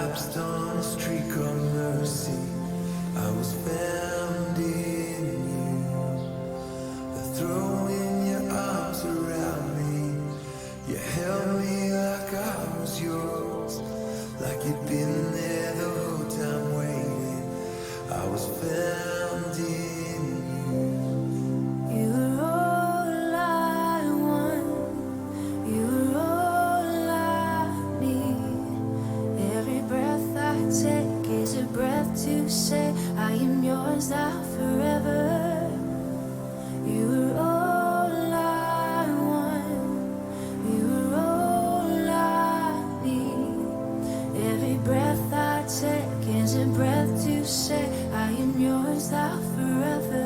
lapsed on a streak of mercy. I was found in you, throwing your arms around me. You held me like I was yours, like you'd been there the whole time waiting. I was found in you. You were all I want, you were all I need. Every breath I take is a breath to say I am yours now forever. You were all I want, you were all I need. Every breath I take is a breath to say I am yours now forever.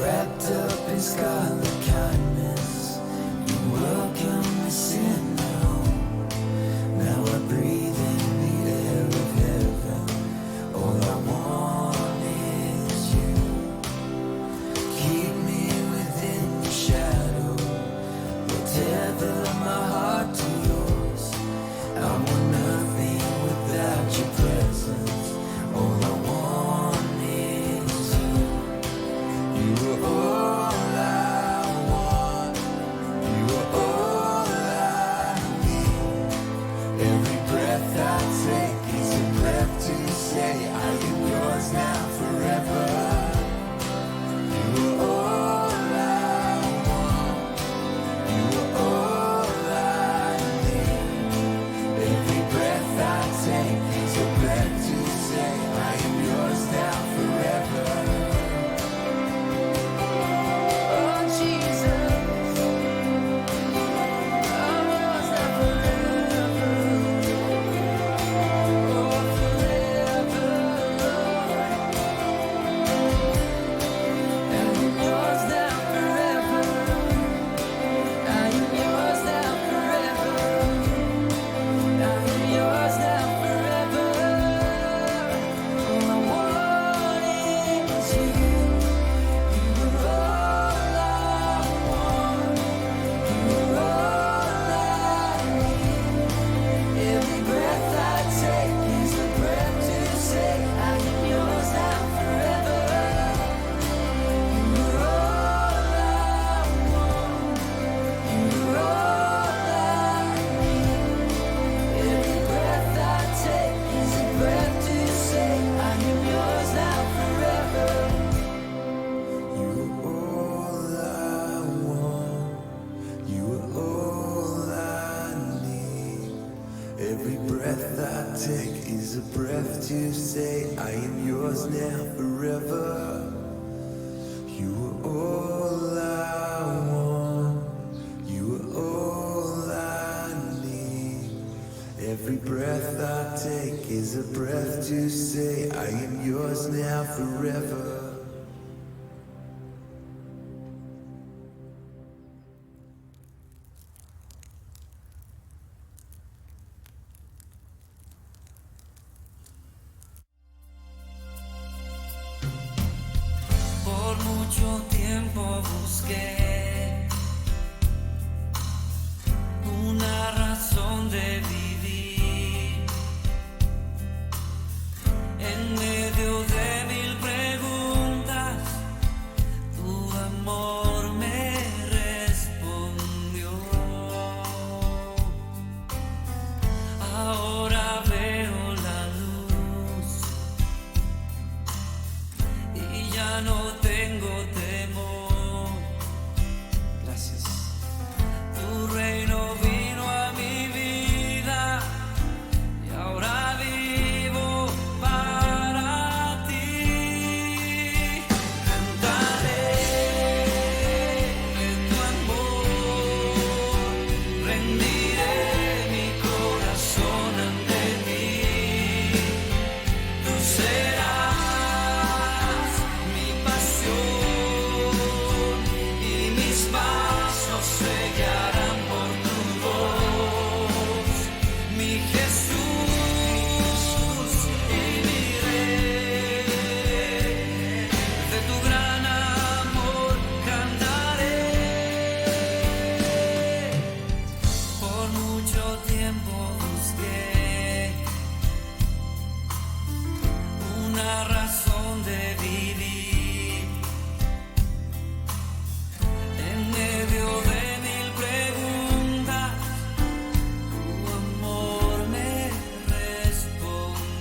Wrapped up in scarlet kindness, you welcome me in home. Now I breathe in the air of heaven. All I want is you. Keep me within your shadow. You'll tether my heart to yours. I want nothing without your presence. All I want is you. You are all I want. You are all I need. Every breath I take is a breath to say I am yours now forever. You are all I want. You are all I need. Every breath I take is a breath to say I am yours now forever. Oh Jesus, I'm yours now forever. Oh forever, I am yours now forever. I am yours now forever. I am yours now forever. All I want is you. You are all I want. You are all I need. Every breath I take is a breath to say I am yours now forever. You are all I want. You are all I need. Every breath I take is a breath to say I am yours now forever. You are all I want. You are all I need. Every breath I take is a breath to say I am yours now forever. You are all I want. You are all I need. Every breath I take is a breath to say I am yours now forever. Por mucho tiempo busqué una razón de vivir en medio de mil preguntas.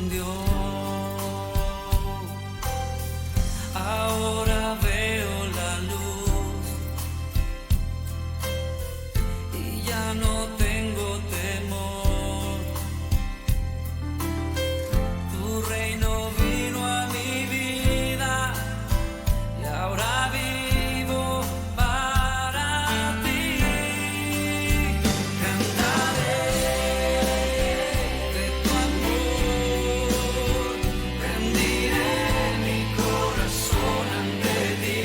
escondió. Ahora veo la luz y ya no tengo temor. Tu reino vino a mi vida y ahora vivo para ti. Cantaré de tu amor, rendiré mi corazón ante ti.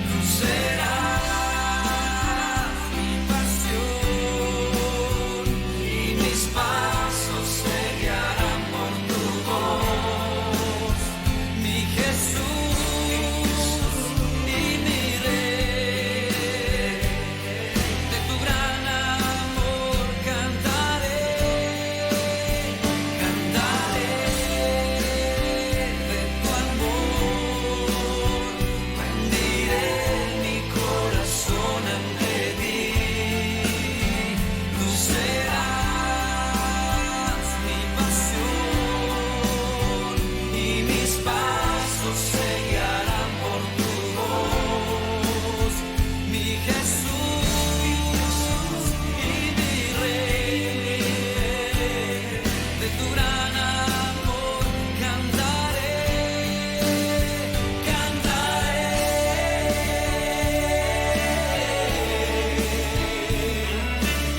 Tú serás mi pasión y mis pasos se guiarán por tu voz, mi Jesús y mi Rey. De tu gran amor cantaré, cantaré de tu amor, rendiré mi corazón ante ti. Tú serás mi pasión y mis pasos se guiarán por tu voz, mi Jesús y mi Rey. De tu gran amor cantaré, cantaré.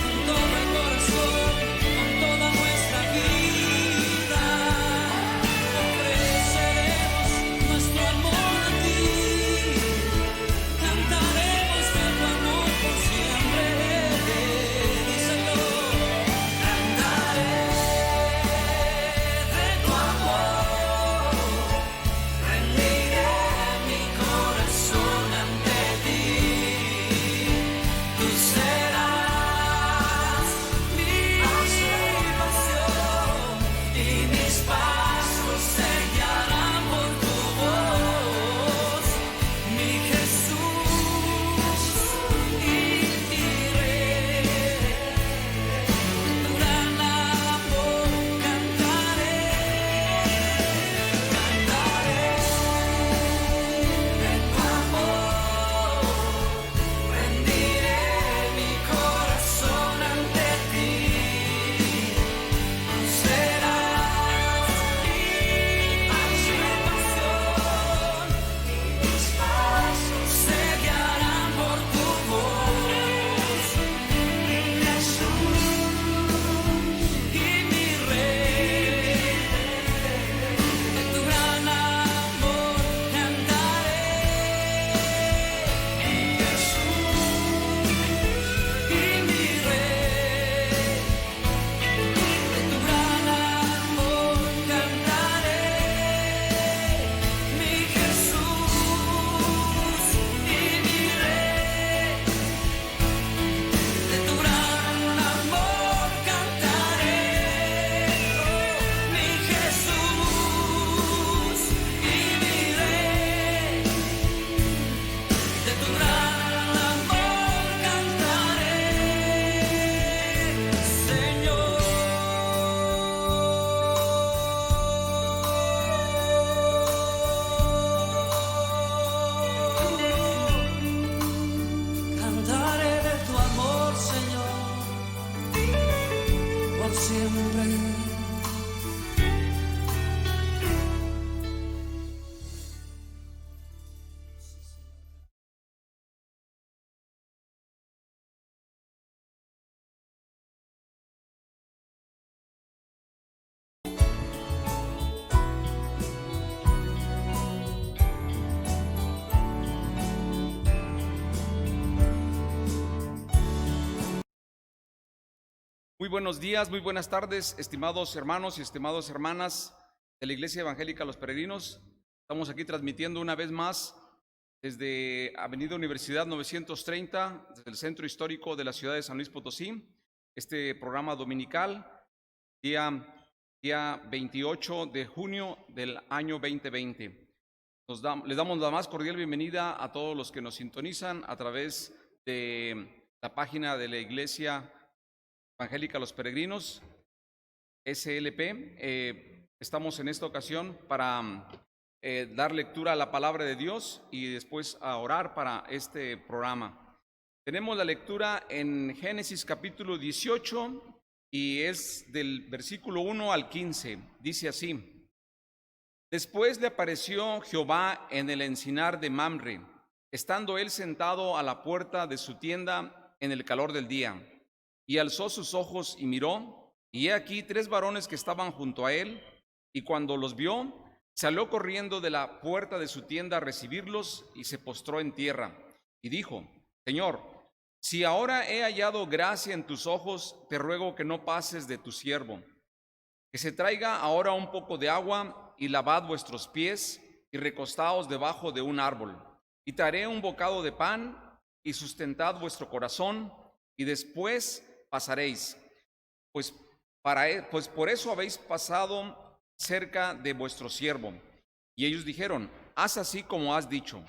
Con todo el corazón, con toda nuestra vida, ofreceremos nuestro amor a ti. Cantaremos de tu amor por siempre. Díselo. Cantaré de tu amor, rendiré mi corazón ante ti. Tú serás mi pasión y mis pasos se guiarán por tu voz, mi Jesús y mi Rey. Tu gran amor cantaré, cantaré de tu amor, rendiré mi corazón ante ti. Tú serás mi pasión y mis pasos se guiarán por tu voz, mi Jesús y mi Rey. De tu gran amor cantaré, mi Jesús y mi Rey. De tu gran amor cantaré, mi Jesús y mi Rey. De tu gran amor cantaré, mi Jesús y mi Rey. De tu gran amor cantaré, Señor. Cantaré de tu amor, Señor, por siempre. Muy buenos días, muy buenas tardes, estimados hermanos y estimadas hermanas de la Iglesia Evangélica Los Peregrinos. Estamos aquí transmitiendo una vez más desde Avenida Universidad 930, desde el Centro Histórico de la ciudad de San Luis Potosí, este programa dominical, día 28 de junio del año 2020. Les damos la más cordial bienvenida a todos los que nos sintonizan a través de la página de la Iglesia Evangélica Los Peregrinos. SLP. Estamos en esta ocasión para dar lectura a la palabra de Dios y después a orar para este programa. Tenemos la lectura en Génesis capítulo 18 y es del versículo 1 al 15. Dice así: Después le apareció Jehová en el encinar de Mamre, estando él sentado a la puerta de su tienda en el calor del día. Y alzó sus ojos y miró, y he aquí 3 varones que estaban junto a él, y cuando los vio, salió corriendo de la puerta de su tienda a recibirlos, y se postró en tierra, y dijo: Señor, si ahora he hallado gracia en tus ojos, te ruego que no pases de tu siervo, que se traiga ahora un poco de agua, y lavad vuestros pies, y recostaos debajo de un árbol, y traeré un bocado de pan, y sustentad vuestro corazón, y después pasaréis, pues por eso habéis pasado cerca de vuestro siervo. Y ellos dijeron: haz así como has dicho.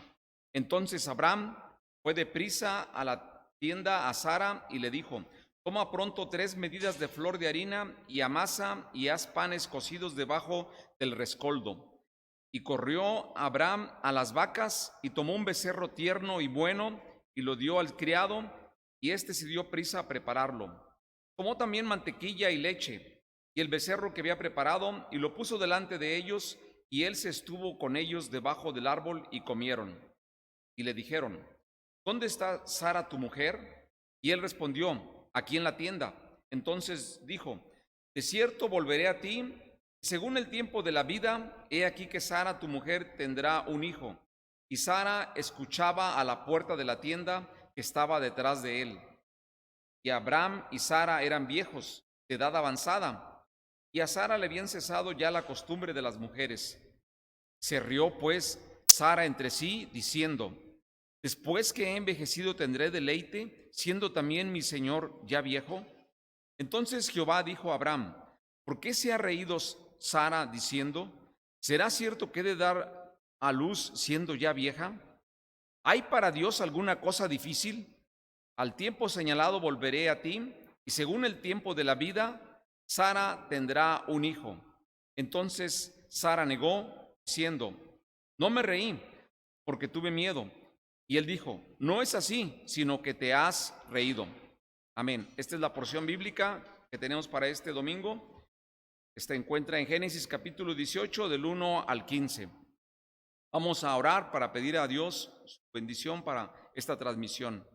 Entonces Abraham fue deprisa a la tienda a Sara y le dijo: toma pronto 3 medidas de flor de harina y amasa y haz panes cocidos debajo del rescoldo. Y corrió Abraham a las vacas y tomó un becerro tierno y bueno y lo dio al criado, y éste se dio prisa a prepararlo. Tomó también mantequilla y leche y el becerro que había preparado y lo puso delante de ellos, y él se estuvo con ellos debajo del árbol y comieron. Y le dijeron: ¿dónde está Sara tu mujer? Y él respondió: aquí en la tienda. Entonces dijo: de cierto volveré a ti, según el tiempo de la vida, he aquí que Sara tu mujer tendrá un hijo. Y Sara escuchaba a la puerta de la tienda que estaba detrás de él. Y Abraham y Sara eran viejos, de edad avanzada, y a Sara le habían cesado ya la costumbre de las mujeres. Se rió pues Sara entre sí, diciendo: después que he envejecido tendré deleite, siendo también mi señor ya viejo. Entonces Jehová dijo a Abraham: ¿por qué se ha reído Sara diciendo: ¿será cierto que he de dar a luz siendo ya vieja? ¿Hay para Dios alguna cosa difícil? Al tiempo señalado volveré a ti, y según el tiempo de la vida, Sara tendrá un hijo. Entonces Sara negó, diciendo: no me reí, porque tuve miedo. Y él dijo: no es así, sino que te has reído. Amén. Esta es la porción bíblica que tenemos para este domingo. Esta encuentra en Génesis capítulo 18, del 1 al 15. Vamos a orar para pedir a Dios su bendición para esta transmisión.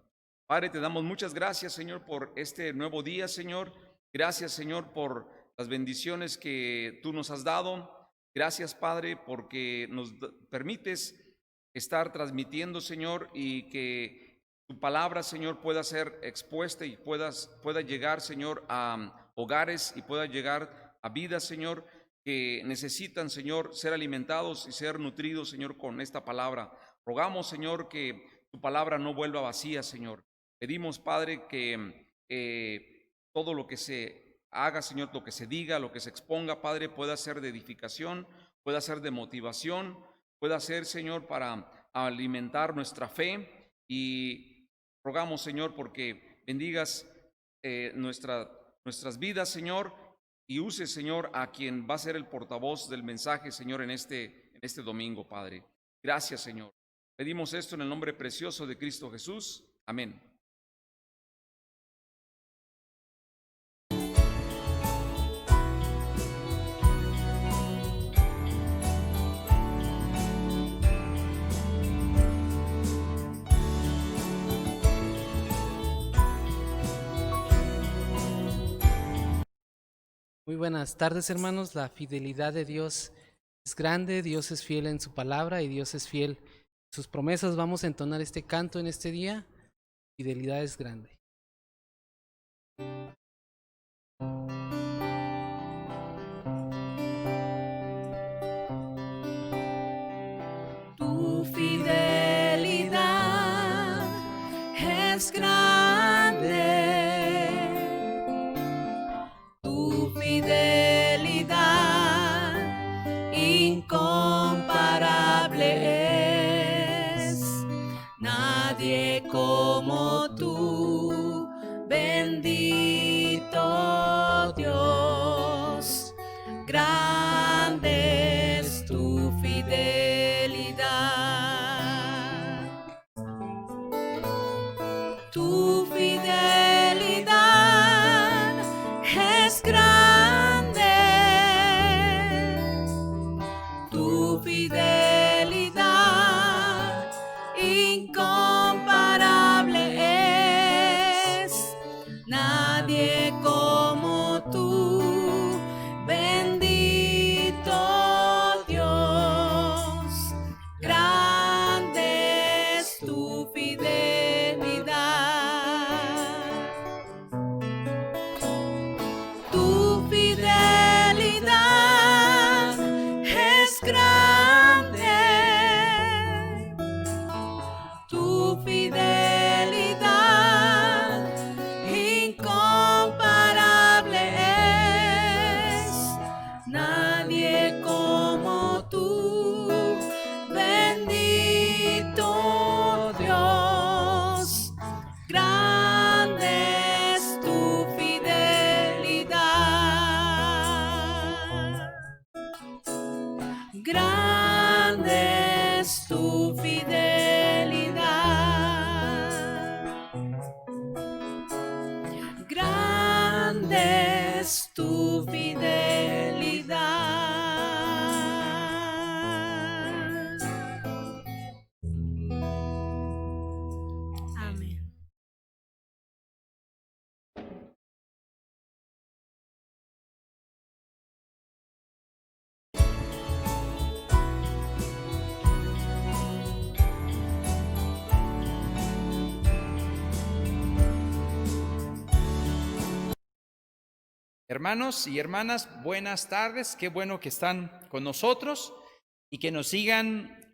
Padre, te damos muchas gracias, Señor, por este nuevo día, Señor. Gracias, Señor, por las bendiciones que tú nos has dado. Gracias, Padre, porque nos permites estar transmitiendo, Señor, y que tu palabra, Señor, pueda ser expuesta y pueda llegar, Señor, a hogares y pueda llegar a vidas, Señor, que necesitan, Señor, ser alimentados y ser nutridos, Señor, con esta palabra. Rogamos, Señor, que tu palabra no vuelva vacía, Señor. Pedimos, Padre, que todo lo que se haga, Señor, lo que se diga, lo que se exponga, Padre, pueda ser de edificación, pueda ser de motivación, pueda ser, Señor, para alimentar nuestra fe. Y rogamos, Señor, porque bendigas nuestras vidas, Señor, y uses, Señor, a quien va a ser el portavoz del mensaje, Señor, en este domingo, Padre. Gracias, Señor. Pedimos esto en el nombre precioso de Cristo Jesús. Amén. Muy buenas tardes, hermanos. La fidelidad de Dios es grande, Dios es fiel en su palabra y Dios es fiel en sus promesas. Vamos a entonar este canto en este día. Fidelidad es grande. Tu fidelidad es grande. Tu fidelidad incomparable es. Nadie como tú, bendito grande es tu fidelidad. Tu fidelidad es grande. Tu fidelidad incomparable es. Nadie como tú, bendito Dios. Grande es tu fidelidad. Tu fidelidad es grande. Tu fidelidad incomparable es. Nadie como tú, bendito Dios. Grande es tu fidelidad. Grande es tu fidelidad. Grande es tu fidelidad. Amén. Hermanos y hermanas, buenas tardes. Qué bueno que están con nosotros y que nos sigan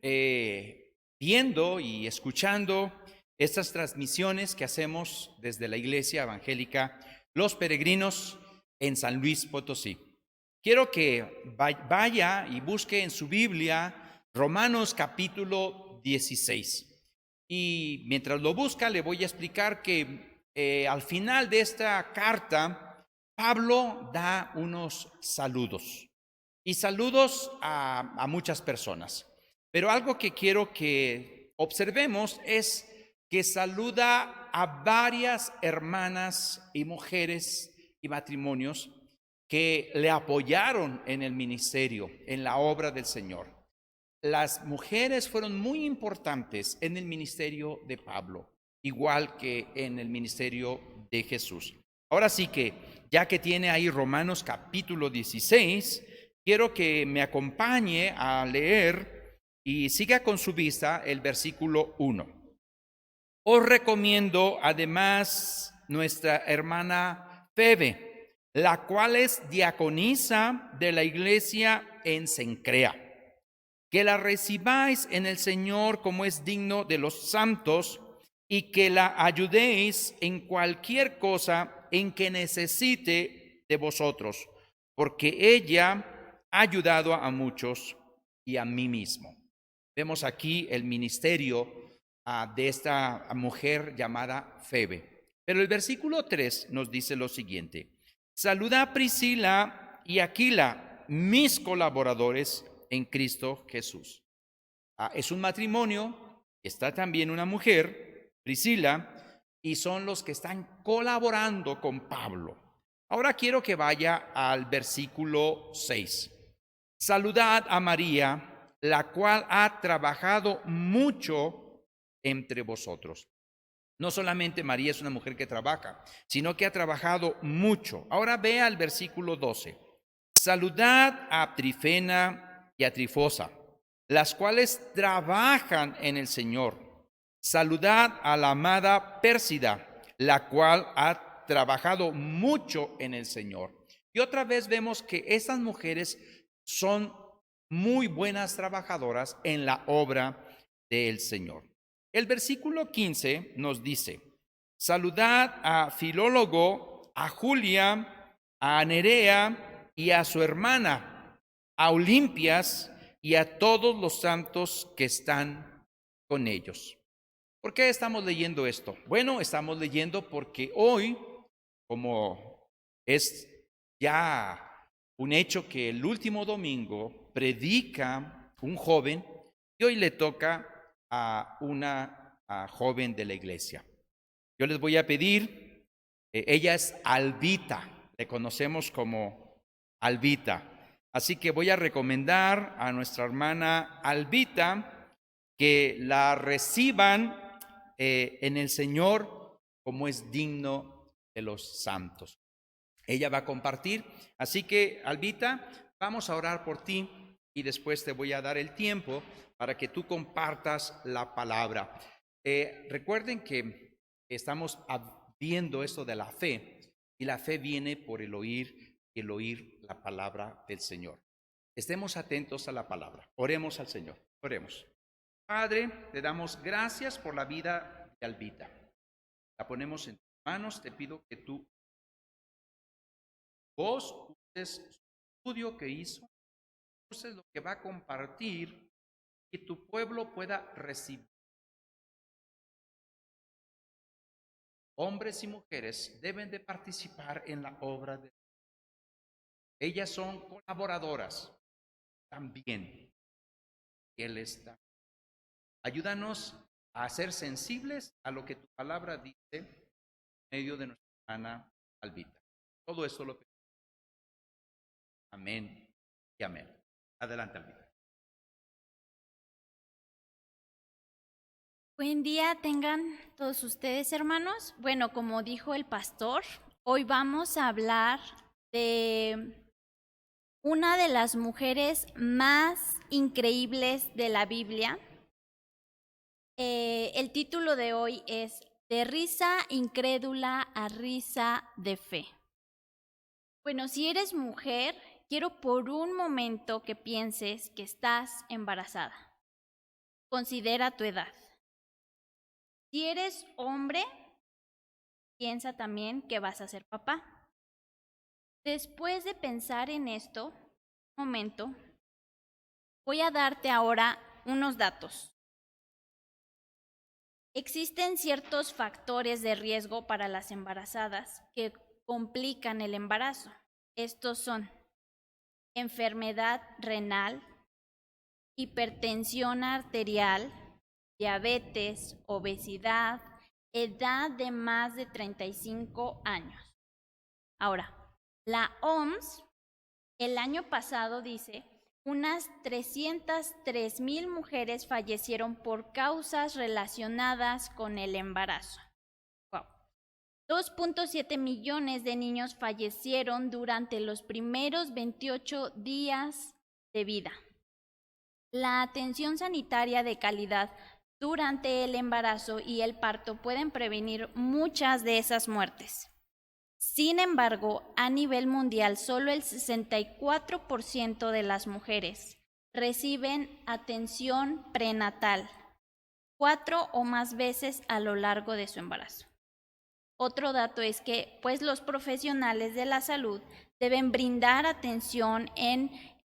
viendo y escuchando estas transmisiones que hacemos desde la Iglesia Evangélica Los Peregrinos en San Luis Potosí. Quiero que vaya y busque en su Biblia Romanos capítulo 16. Y mientras lo busca, le voy a explicar que al final de esta carta, Pablo da unos saludos y saludos a muchas personas. Pero algo que quiero que observemos es que saluda a varias hermanas y mujeres y matrimonios que le apoyaron en el ministerio, en la obra del Señor. Las mujeres fueron muy importantes en el ministerio de Pablo, igual que en el ministerio de Jesús. Ahora sí que, ya que tiene ahí Romanos capítulo 16, quiero que me acompañe a leer y siga con su vista el versículo 1. Os recomiendo además nuestra hermana Febe, la cual es diaconisa de la iglesia en Cencrea, que la recibáis en el Señor como es digno de los santos y que la ayudéis en cualquier cosa en que necesite de vosotros, porque ella ha ayudado a muchos y a mí mismo. Vemos aquí el ministerio de esta mujer llamada Febe. Pero el versículo 3 nos dice lo siguiente: saluda a Priscila y Aquila, mis colaboradores en Cristo Jesús. Es un matrimonio, está también una mujer, Priscila, y son los que están colaborando con Pablo. Ahora quiero que vaya al versículo 6. Saludad a María, la cual ha trabajado mucho entre vosotros. No solamente María es una mujer que trabaja, sino que ha trabajado mucho. Ahora vea el versículo 12. Saludad a Trifena y a Trifosa, las cuales trabajan en el Señor. Saludad a la amada Pérsida, la cual ha trabajado mucho en el Señor. Y otra vez vemos que estas mujeres son muy buenas trabajadoras en la obra del Señor. El versículo 15 nos dice: saludad a Filólogo, a Julia, a Nerea y a su hermana, a Olimpias y a todos los santos que están con ellos. ¿Por qué estamos leyendo esto? Bueno, estamos leyendo porque hoy, como es ya un hecho que el último domingo predica un joven y hoy le toca a una joven de la iglesia. Yo les voy a pedir, ella es Albita, le conocemos como Albita. Así que voy a recomendar a nuestra hermana Albita que la reciban en el Señor como es digno de los santos. Ella va a compartir, así que Albita, vamos a orar por ti y después te voy a dar el tiempo para que tú compartas la palabra. Recuerden que estamos viendo esto de la fe y la fe viene por el oír y el oír la palabra del Señor. Estemos atentos a la palabra. Oremos al Señor. Oremos. Padre, te damos gracias por la vida de Albita. La ponemos en tus manos. Te pido que tú vos uses su estudio que hizo, uses lo que va a compartir y tu pueblo pueda recibir. Hombres y mujeres deben de participar en la obra de Dios. Ellas son colaboradoras también. Él está. Ayúdanos a ser sensibles a lo que tu palabra dice en medio de nuestra hermana Albita. Todo esto lo pedimos. Amén y amén. Adelante, Albita. Buen día tengan todos ustedes, hermanos. Bueno, como dijo el pastor, hoy vamos a hablar de una de las mujeres más increíbles de la Biblia. El título de hoy es De risa incrédula a risa de fe. Bueno, si eres mujer, quiero por un momento que pienses que estás embarazada. Considera tu edad. Si eres hombre, piensa también que vas a ser papá. Después de pensar en esto, un momento, voy a darte ahora unos datos. Existen ciertos factores de riesgo para las embarazadas que complican el embarazo. Estos son enfermedad renal, hipertensión arterial, diabetes, obesidad, edad de más de 35 años. Ahora, la OMS el año pasado dice unas 303,000 mujeres fallecieron por causas relacionadas con el embarazo. Wow. 2.7 millones de niños fallecieron durante los primeros 28 días de vida. La atención sanitaria de calidad durante el embarazo y el parto pueden prevenir muchas de esas muertes. Sin embargo, a nivel mundial, solo el 64% de las mujeres reciben atención prenatal 4 o más veces a lo largo de su embarazo. Otro dato es que, pues, los profesionales de la salud deben brindar atención en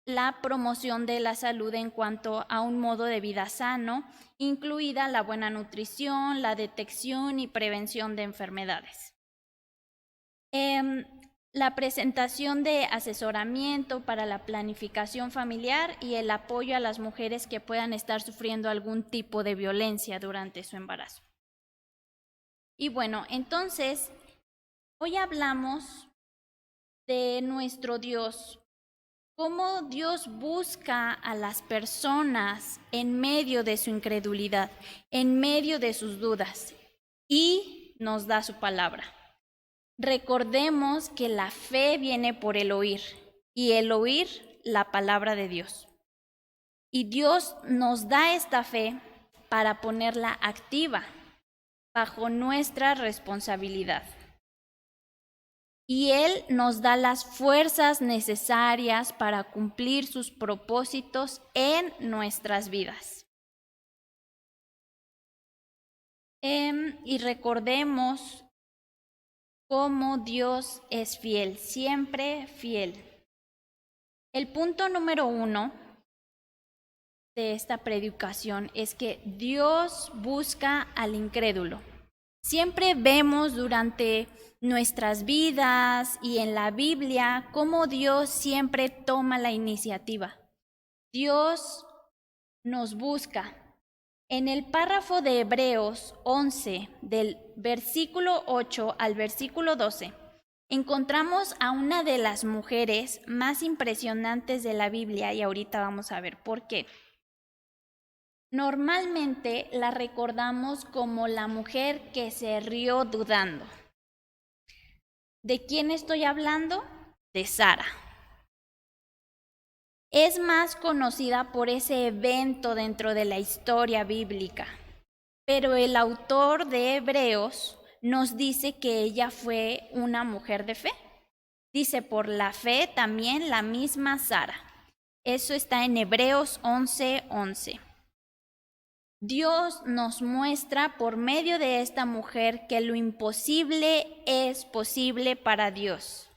la promoción de la salud en cuanto a un modo de vida sano, incluida la buena nutrición, la detección y prevención de enfermedades. La presentación de asesoramiento para la planificación familiar y el apoyo a las mujeres que puedan estar sufriendo algún tipo de violencia durante su embarazo. Y bueno, entonces, hoy hablamos de nuestro Dios, cómo Dios busca a las personas en medio de su incredulidad, en medio de sus dudas, y nos da su palabra. Recordemos que la fe viene por el oír, y el oír la palabra de Dios. Y Dios nos da esta fe para ponerla activa, bajo nuestra responsabilidad. Y Él nos da las fuerzas necesarias para cumplir sus propósitos en nuestras vidas. Y recordemos cómo Dios es fiel, siempre fiel. El punto número 1 de esta predicación es que Dios busca al incrédulo. Siempre vemos durante nuestras vidas y en la Biblia, cómo Dios siempre toma la iniciativa. Dios nos busca. En el párrafo de Hebreos 11, del versículo 8 al versículo 12, encontramos a una de las mujeres más impresionantes de la Biblia y ahorita vamos a ver por qué. Normalmente la recordamos como la mujer que se rió dudando. ¿De quién estoy hablando? De Sara. Es más conocida por ese evento dentro de la historia bíblica, pero el autor de Hebreos nos dice que ella fue una mujer de fe. Dice, por la fe también la misma Sara. Eso está en Hebreos 11:11. Dios nos muestra por medio de esta mujer que lo imposible es posible para Dios.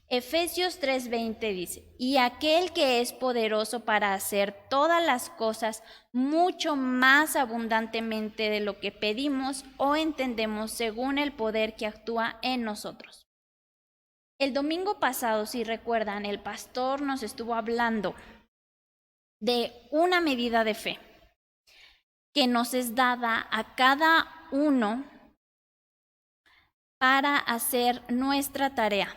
Efesios 3:20 dice, y aquel que es poderoso para hacer todas las cosas mucho más abundantemente de lo que pedimos o entendemos según el poder que actúa en nosotros. El domingo pasado, si recuerdan, el pastor nos estuvo hablando de una medida de fe que nos es dada a cada uno para hacer nuestra tarea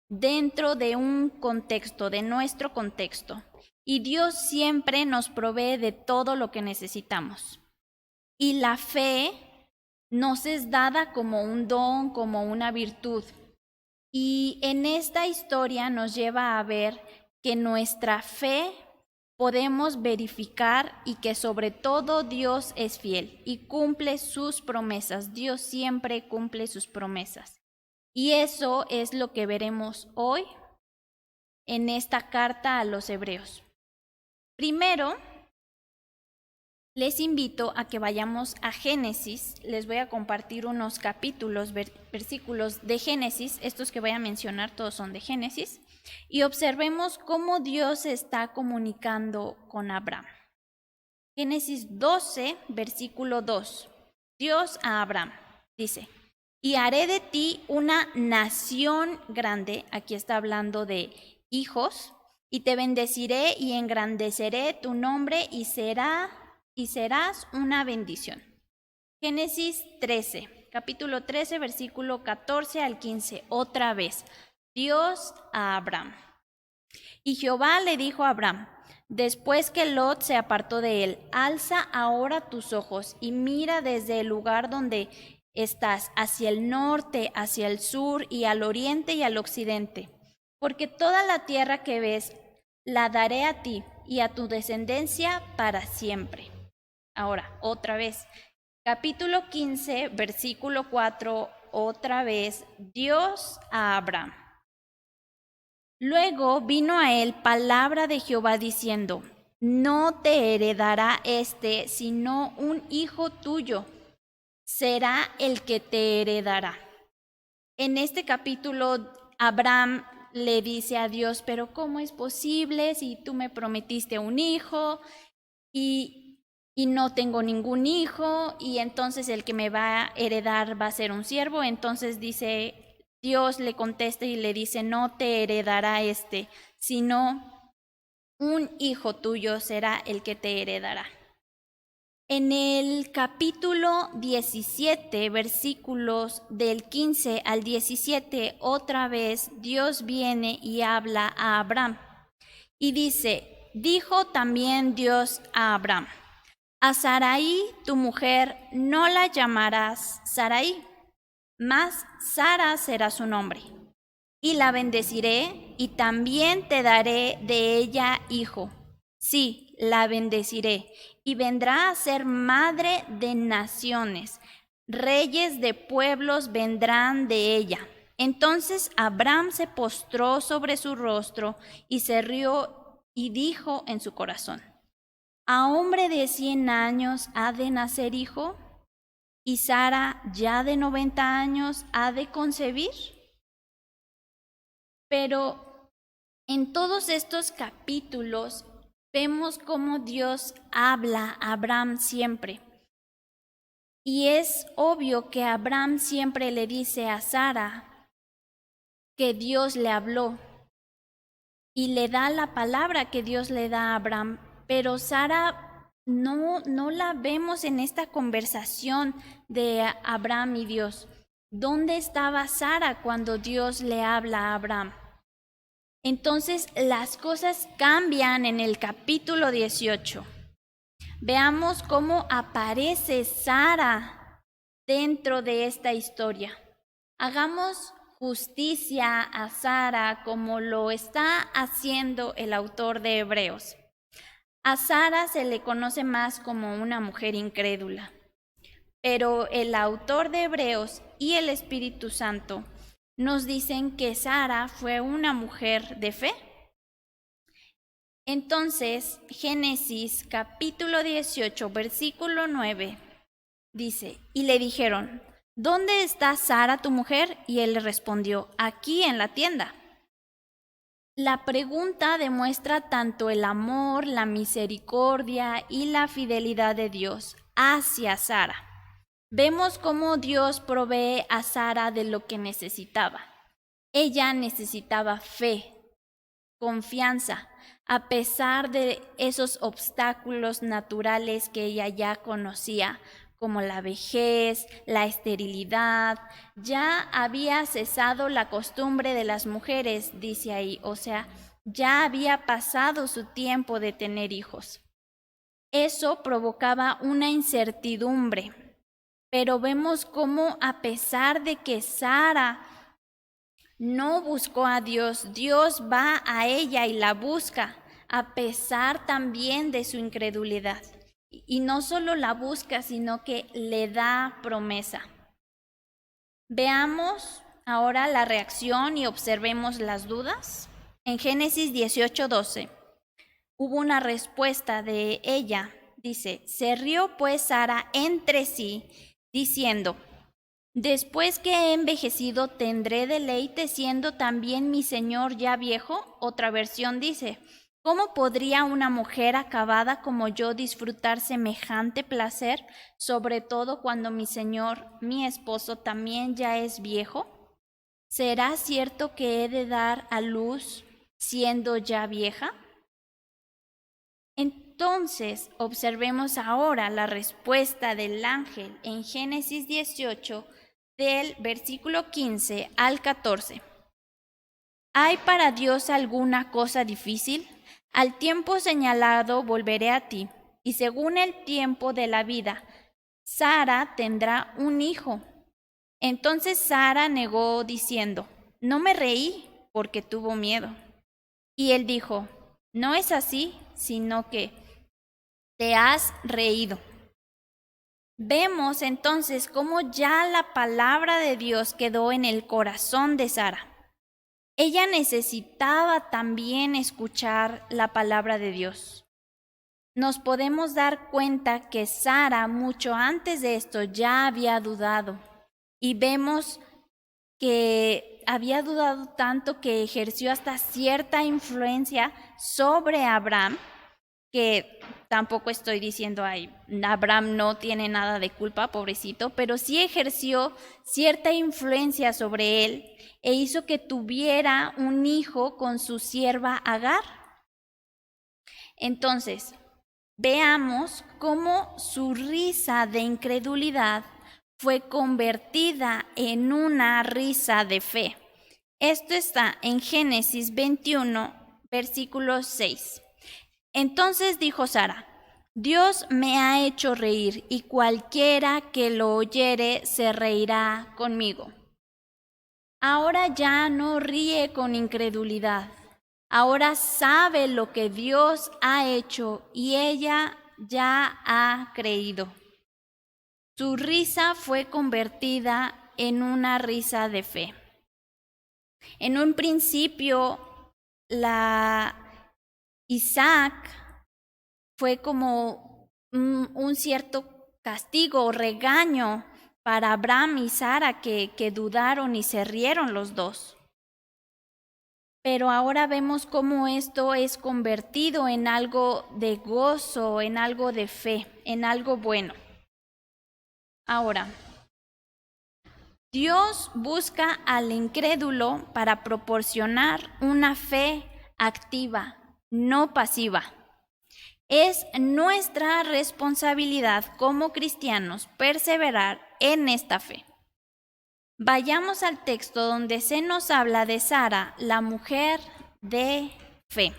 dentro de un contexto, de nuestro contexto. Y Dios siempre nos provee de todo lo que necesitamos. Y la fe nos es dada como un don, como una virtud. Y en esta historia nos lleva a ver que nuestra fe podemos verificar y que sobre todo Dios es fiel y cumple sus promesas. Dios siempre cumple sus promesas. Y eso es lo que veremos hoy en esta carta a los Hebreos. Primero, les invito a que vayamos a Génesis. Les voy a compartir unos capítulos, versículos de Génesis. Estos que voy a mencionar todos son de Génesis. Y observemos cómo Dios se está comunicando con Abraham. Génesis 12, versículo 2. Dios a Abraham dice, y haré de ti una nación grande. Aquí está hablando de hijos. Y te bendeciré y engrandeceré tu nombre y serás una bendición. Génesis 13, capítulo 13, versículo 14 al 15. Otra vez, Dios a Abraham. Y Jehová le dijo a Abraham, después que Lot se apartó de él, alza ahora tus ojos y mira desde el lugar donde estás, hacia el norte, hacia el sur y al oriente y al occidente. Porque toda la tierra que ves la daré a ti y a tu descendencia para siempre. Ahora, otra vez, capítulo 15, versículo 4, otra vez, Dios a Abraham. Luego vino a él palabra de Jehová diciendo, no te heredará sino un hijo tuyo, será el que te heredará. En este capítulo, Abraham le dice a Dios, pero ¿cómo es posible si tú me prometiste un hijo y no tengo ningún hijo y entonces el que me va a heredar va a ser un siervo? Entonces Dios le contesta y le dice, no te heredará sino un hijo tuyo será el que te heredará. En el capítulo 17, versículos del 15 al 17, otra vez Dios viene y habla a Abraham. Y dice, dijo también Dios a Abraham, a Sarai, tu mujer, no la llamarás Sarai, mas Sara será su nombre. Y la bendeciré y también te daré de ella hijo. Sí, la bendeciré y vendrá a ser madre de naciones. Reyes de pueblos vendrán de ella. Entonces Abraham se postró sobre su rostro y se rió y dijo en su corazón, ¿a hombre de 100 años ha de nacer hijo? ¿Y Sara ya de 90 años ha de concebir? Pero en todos estos capítulos vemos cómo Dios habla a Abraham siempre. Y es obvio que Abraham siempre le dice a Sara que Dios le habló y le da la palabra que Dios le da a Abraham, pero Sara no la vemos en esta conversación de Abraham y Dios. ¿Dónde estaba Sara cuando Dios le habla a Abraham? Entonces las cosas cambian en el capítulo 18. Veamos cómo aparece Sara dentro de esta historia. Hagamos justicia a Sara como lo está haciendo el autor de Hebreos. A Sara se le conoce más como una mujer incrédula, pero el autor de Hebreos y el Espíritu Santo nos dicen que Sara fue una mujer de fe. Entonces, Génesis capítulo 18, versículo 9, dice, y le dijeron, ¿dónde está Sara tu mujer? Y él le respondió, aquí en la tienda. La pregunta demuestra tanto el amor, la misericordia y la fidelidad de Dios hacia Sara. Vemos cómo Dios provee a Sara de lo que necesitaba. Ella necesitaba fe, confianza, a pesar de esos obstáculos naturales que ella ya conocía, como la vejez, la esterilidad. Ya había cesado la costumbre de las mujeres, dice ahí, o sea, ya había pasado su tiempo de tener hijos. Eso provocaba una incertidumbre, pero vemos cómo a pesar de que Sara no buscó a Dios, Dios va a ella y la busca, a pesar también de su incredulidad. Y no solo la busca, sino que le da promesa. Veamos ahora la reacción y observemos las dudas. En Génesis 18:12 hubo una respuesta de ella. Dice, se rió pues Sara entre sí, diciendo, después que he envejecido tendré deleite siendo también mi señor ya viejo. Otra versión dice, ¿cómo podría una mujer acabada como yo disfrutar semejante placer, sobre todo cuando mi señor, mi esposo, también ya es viejo? ¿Será cierto que he de dar a luz siendo ya vieja? Entonces, observemos ahora la respuesta del ángel en Génesis 18, del versículo 15 al 14. ¿Hay para Dios alguna cosa difícil? Al tiempo señalado volveré a ti, y según el tiempo de la vida, Sara tendrá un hijo. Entonces Sara negó diciendo, no me reí porque tuvo miedo. Y él dijo, no es así, sino que te has reído. Vemos entonces cómo ya la palabra de Dios quedó en el corazón de Sara. Ella necesitaba también escuchar la palabra de Dios. Nos podemos dar cuenta que Sara mucho antes de esto ya había dudado. Y vemos que había dudado tanto que ejerció hasta cierta influencia sobre Abraham, que tampoco estoy diciendo, ay, Abraham no tiene nada de culpa, pobrecito, pero sí ejerció cierta influencia sobre él e hizo que tuviera un hijo con su sierva Agar. Entonces, veamos cómo su risa de incredulidad fue convertida en una risa de fe. Esto está en Génesis 21, versículo 6. Entonces dijo Sara, Dios me ha hecho reír y cualquiera que lo oyere se reirá conmigo. Ahora ya no ríe con incredulidad. Ahora sabe lo que Dios ha hecho y ella ya ha creído. Su risa fue convertida en una risa de fe. En un principio, Isaac fue como un cierto castigo o regaño para Abraham y Sara que dudaron y se rieron los dos. Pero ahora vemos cómo esto es convertido en algo de gozo, en algo de fe, en algo bueno. Ahora, Dios busca al incrédulo para proporcionar una fe activa, no pasiva. Es nuestra responsabilidad como cristianos perseverar en esta fe. Vayamos al texto donde se nos habla de Sara, la mujer de fe.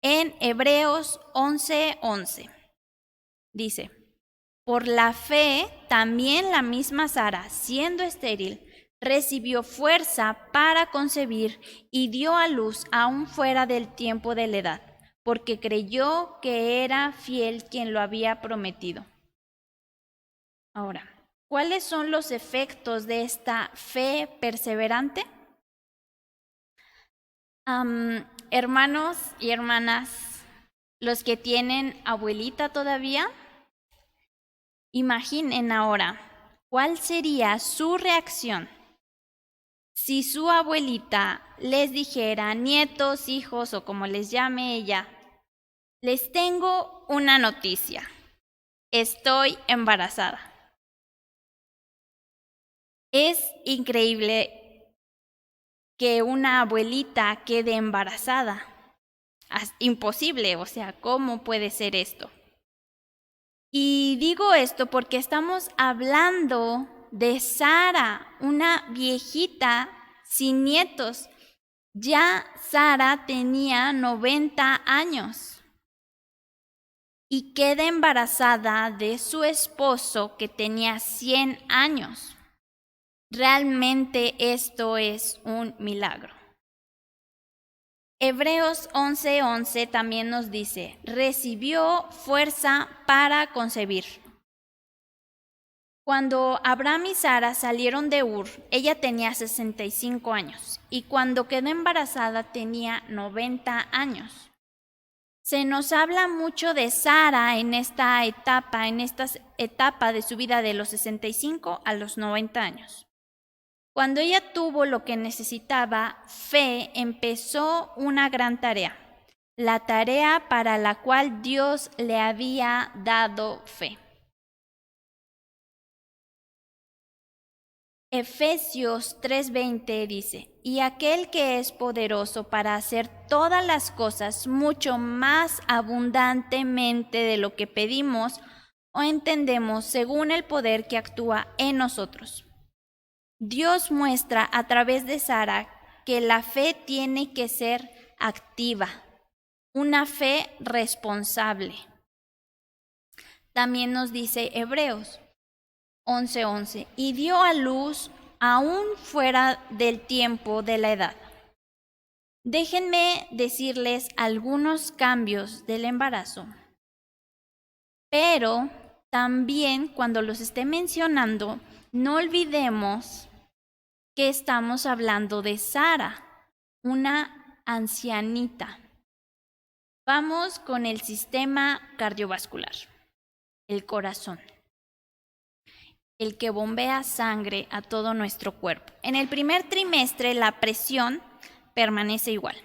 En Hebreos 11:11 dice: por la fe también la misma Sara, siendo estéril, recibió fuerza para concebir y dio a luz aún fuera del tiempo de la edad, porque creyó que era fiel quien lo había prometido. Ahora, ¿cuáles son los efectos de esta fe perseverante? Hermanos y hermanas, los que tienen abuelita todavía, imaginen ahora cuál sería su reacción si su abuelita les dijera, nietos, hijos o como les llame ella, les tengo una noticia, estoy embarazada. Es increíble que una abuelita quede embarazada. Imposible, o sea, ¿cómo puede ser esto? Y digo esto porque estamos hablando de Sara, una viejita sin nietos. Ya Sara tenía 90 años y queda embarazada de su esposo que tenía 100 años. Realmente esto es un milagro. Hebreos 11:11 también nos dice, recibió fuerza para concebir. Cuando Abraham y Sara salieron de Ur, ella tenía 65 años y cuando quedó embarazada tenía 90 años. Se nos habla mucho de Sara en esta etapa de su vida de los 65 a los 90 años. Cuando ella tuvo lo que necesitaba, fe, empezó una gran tarea, la tarea para la cual Dios le había dado fe. Efesios 3:20 dice, y aquel que es poderoso para hacer todas las cosas mucho más abundantemente de lo que pedimos o entendemos según el poder que actúa en nosotros. Dios muestra a través de Sara que la fe tiene que ser activa, una fe responsable. También nos dice Hebreos 11:11, y dio a luz aún fuera del tiempo de la edad. Déjenme decirles algunos cambios del embarazo, pero también cuando los esté mencionando, no olvidemos que estamos hablando de Sara, una ancianita. Vamos con el sistema cardiovascular, el corazón, el que bombea sangre a todo nuestro cuerpo. En el primer trimestre la presión permanece igual,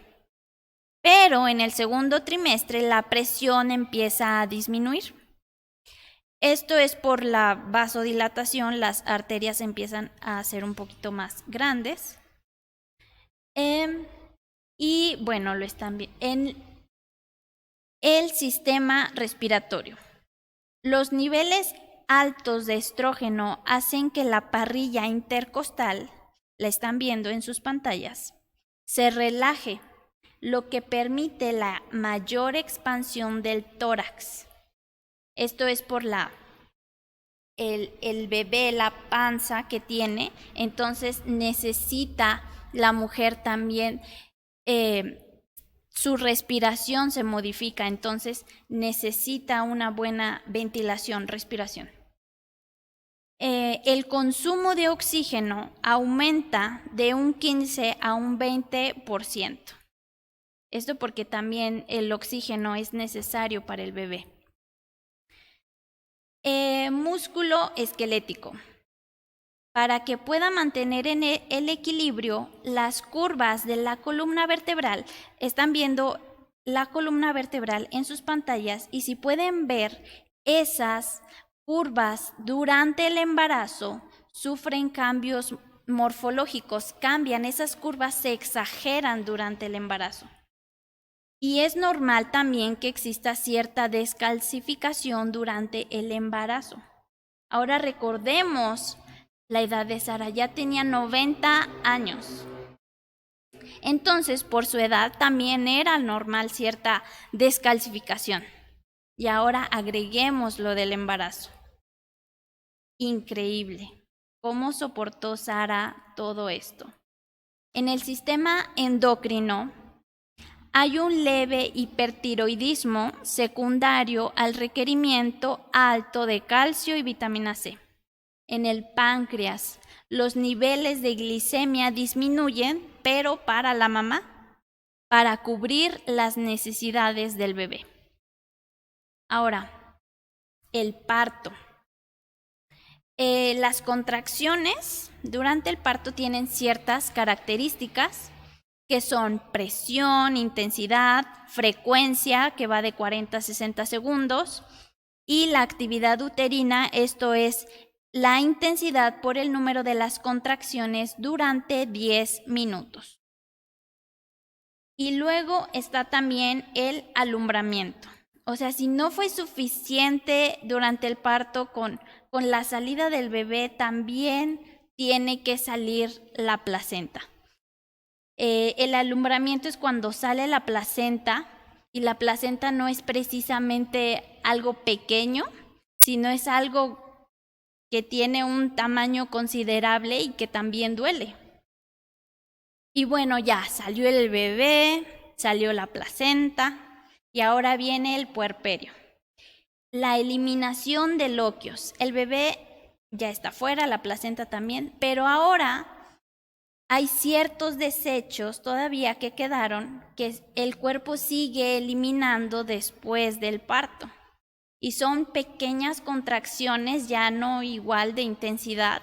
pero en el segundo trimestre la presión empieza a disminuir. Esto es por la vasodilatación, las arterias empiezan a ser un poquito más grandes. Y bueno, lo están viendo. En el sistema respiratorio, los niveles altos de estrógeno hacen que la parrilla intercostal, la están viendo en sus pantallas, se relaje, lo que permite la mayor expansión del tórax. Esto es por el bebé, la panza que tiene, entonces necesita la mujer también, su respiración se modifica, entonces necesita una buena ventilación, respiración. El consumo de oxígeno aumenta de un 15 a un 20%. Esto porque también el oxígeno es necesario para el bebé. Músculo esquelético. Para que pueda mantener en el equilibrio las curvas de la columna vertebral, están viendo la columna vertebral en sus pantallas y si pueden ver esas curvas durante el embarazo sufren cambios morfológicos, cambian, esas curvas se exageran durante el embarazo. Y es normal también que exista cierta descalcificación durante el embarazo. Ahora recordemos la edad de Sara, ya tenía 90 años. Entonces, por su edad también era normal cierta descalcificación. Y ahora agreguemos lo del embarazo. Increíble. ¿Cómo soportó Sara todo esto? En el sistema endocrino hay un leve hipertiroidismo secundario al requerimiento alto de calcio y vitamina C. En el páncreas, los niveles de glicemia disminuyen, pero para la mamá, para cubrir las necesidades del bebé. Ahora, el parto. Las contracciones durante el parto tienen ciertas características que son presión, intensidad, frecuencia, que va de 40 a 60 segundos, y la actividad uterina, esto es la intensidad por el número de las contracciones durante 10 minutos. Y luego está también el alumbramiento. O sea, si no fue suficiente durante el parto con la salida del bebé, también tiene que salir la placenta. El alumbramiento es cuando sale la placenta, y la placenta no es precisamente algo pequeño, sino es algo que tiene un tamaño considerable y que también duele. Y bueno, ya salió el bebé, salió la placenta y ahora viene el puerperio. La eliminación de loquios. El bebé ya está fuera, la placenta también, pero ahora hay ciertos desechos todavía que quedaron que el cuerpo sigue eliminando después del parto. Y son pequeñas contracciones, ya no igual de intensidad,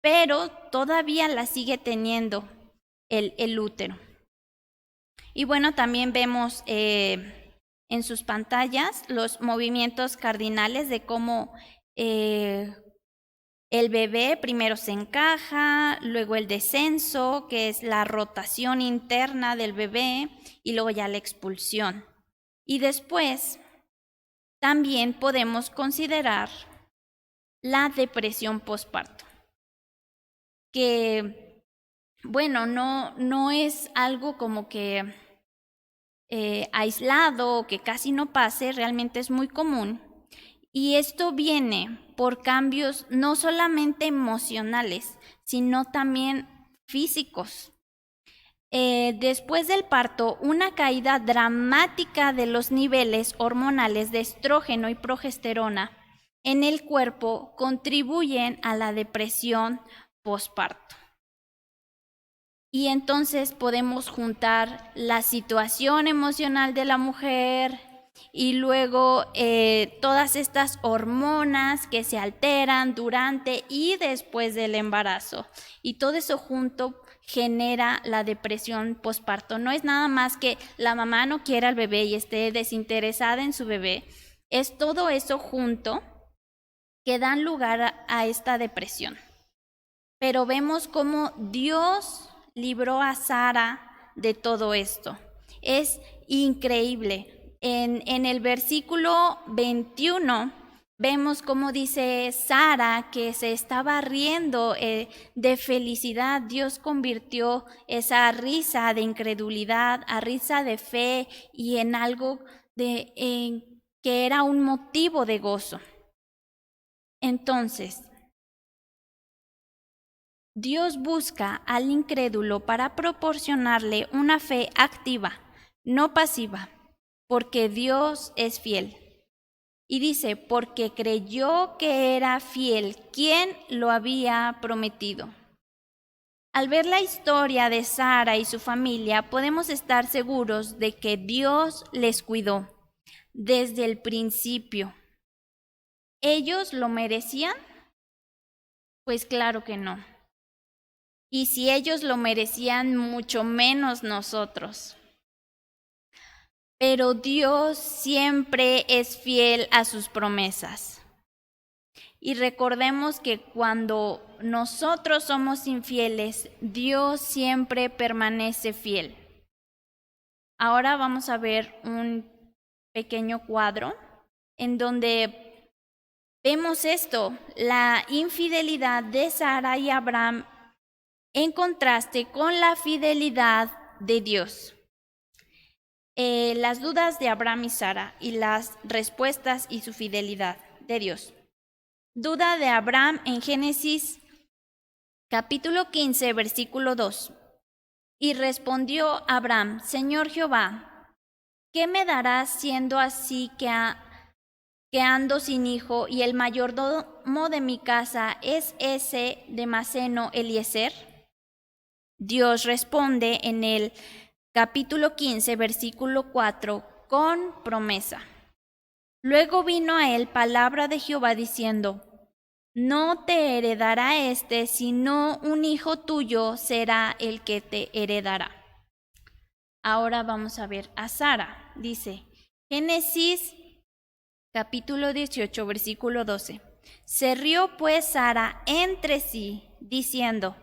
pero todavía la sigue teniendo el útero. Y bueno, también vemos en sus pantallas los movimientos cardinales de cómo el bebé primero se encaja, luego el descenso, que es la rotación interna del bebé, y luego ya la expulsión. Y después también podemos considerar la depresión postparto, que, bueno, no es algo como que aislado, que casi no pase, realmente es muy común. Y esto viene por cambios no solamente emocionales, sino también físicos. Después del parto, una caída dramática de los niveles hormonales de estrógeno y progesterona en el cuerpo contribuyen a la depresión postparto. Y entonces podemos juntar la situación emocional de la mujer y luego todas estas hormonas que se alteran durante y después del embarazo. Y todo eso junto genera la depresión postparto. No es nada más que la mamá no quiera al bebé y esté desinteresada en su bebé. Es todo eso junto que dan lugar a esta depresión. Pero vemos cómo Dios libró a Sara de todo esto. Es increíble. En el versículo 21 vemos cómo dice Sara que se estaba riendo de felicidad. Dios convirtió esa risa de incredulidad a risa de fe y en algo que era un motivo de gozo. Entonces, Dios busca al incrédulo para proporcionarle una fe activa, no pasiva, porque Dios es fiel. Y dice, porque creyó que era fiel quien lo había prometido. Al ver la historia de Sara y su familia, podemos estar seguros de que Dios les cuidó desde el principio. ¿Ellos lo merecían? Pues claro que no. Y si ellos lo merecían, mucho menos nosotros. Pero Dios siempre es fiel a sus promesas. Y recordemos que cuando nosotros somos infieles, Dios siempre permanece fiel. Ahora vamos a ver un pequeño cuadro en donde vemos esto, la infidelidad de Sara y Abraham en contraste con la fidelidad de Dios. Las dudas de Abraham y Sara y las respuestas y su fidelidad de Dios. Duda de Abraham en Génesis capítulo 15, versículo 2. Y respondió Abraham: Señor Jehová, ¿qué me darás siendo así que ando sin hijo y el mayordomo de mi casa es ese Damaseno Eliezer? Dios responde en el capítulo 15, versículo 4, con promesa. Luego vino a él palabra de Jehová diciendo: No te heredará este, sino un hijo tuyo será el que te heredará. Ahora vamos a ver a Sara. Dice Génesis capítulo 18, versículo 12. Se rió pues Sara entre sí, diciendo: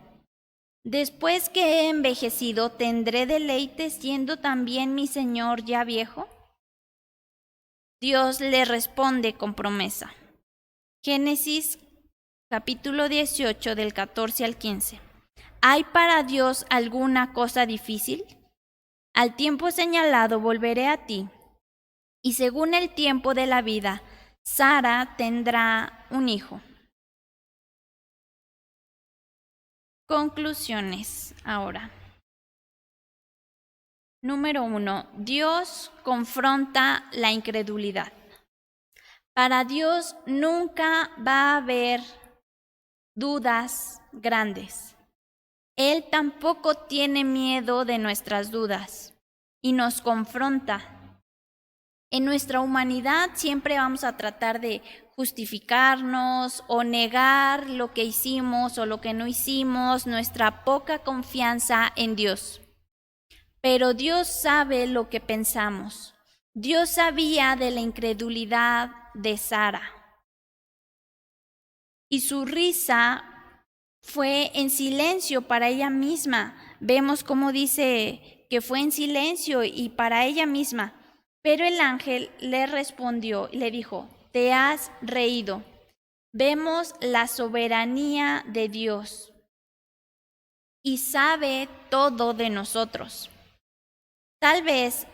Después que he envejecido, ¿tendré deleite siendo también mi señor ya viejo? Dios le responde con promesa. Génesis capítulo 18 del 14 al 15. ¿Hay para Dios alguna cosa difícil? Al tiempo señalado volveré a ti, y según el tiempo de la vida, Sara tendrá un hijo. Conclusiones ahora. Número 1. Dios confronta la incredulidad. Para Dios nunca va a haber dudas grandes. Él tampoco tiene miedo de nuestras dudas y nos confronta. En nuestra humanidad siempre vamos a tratar de justificarnos o negar lo que hicimos o lo que no hicimos, nuestra poca confianza en Dios. Pero Dios sabe lo que pensamos. Dios sabía de la incredulidad de Sara. Y su risa fue en silencio para ella misma. Vemos cómo dice que fue en silencio y para ella misma. Pero el ángel le respondió y le dijo: Te has reído. Vemos la soberanía de Dios y sabe todo de nosotros. Tal vez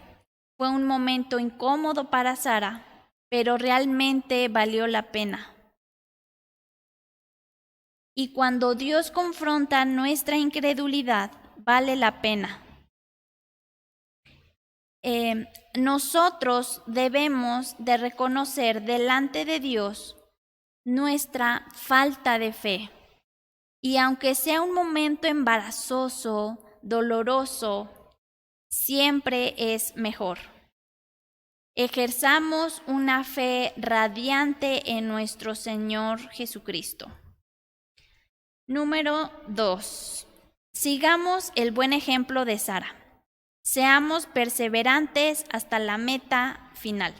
fue un momento incómodo para Sara, pero realmente valió la pena. Y cuando Dios confronta nuestra incredulidad, vale la pena. Nosotros debemos de reconocer delante de Dios nuestra falta de fe. Y aunque sea un momento embarazoso, doloroso, siempre es mejor. Ejerzamos una fe radiante en nuestro Señor Jesucristo. Número 2. Sigamos el buen ejemplo de Sara. Seamos perseverantes hasta la meta final.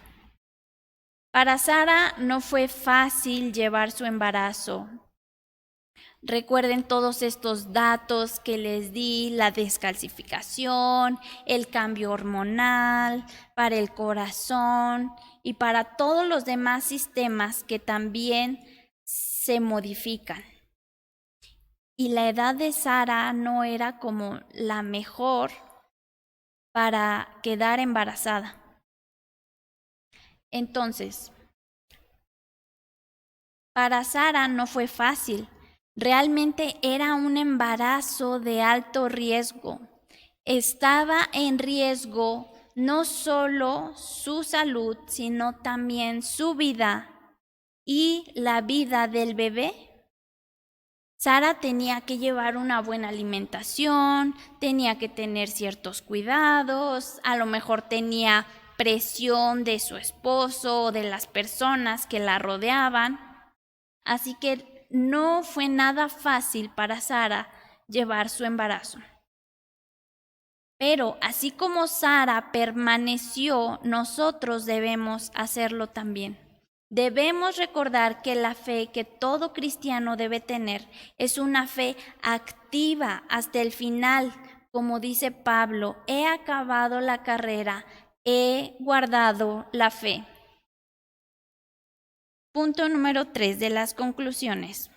Para Sara no fue fácil llevar su embarazo. Recuerden todos estos datos que les di: la descalcificación, el cambio hormonal, para el corazón y para todos los demás sistemas que también se modifican. Y la edad de Sara no era como la mejor para quedar embarazada. Entonces, para Sara no fue fácil. Realmente era un embarazo de alto riesgo. Estaba en riesgo no solo su salud, sino también su vida y la vida del bebé. Sara tenía que llevar una buena alimentación, tenía que tener ciertos cuidados, a lo mejor tenía presión de su esposo o de las personas que la rodeaban. Así que no fue nada fácil para Sara llevar su embarazo. Pero así como Sara permaneció, nosotros debemos hacerlo también. Debemos recordar que la fe que todo cristiano debe tener es una fe activa hasta el final. Como dice Pablo, he acabado la carrera, he guardado la fe. Punto número 3 de las conclusiones.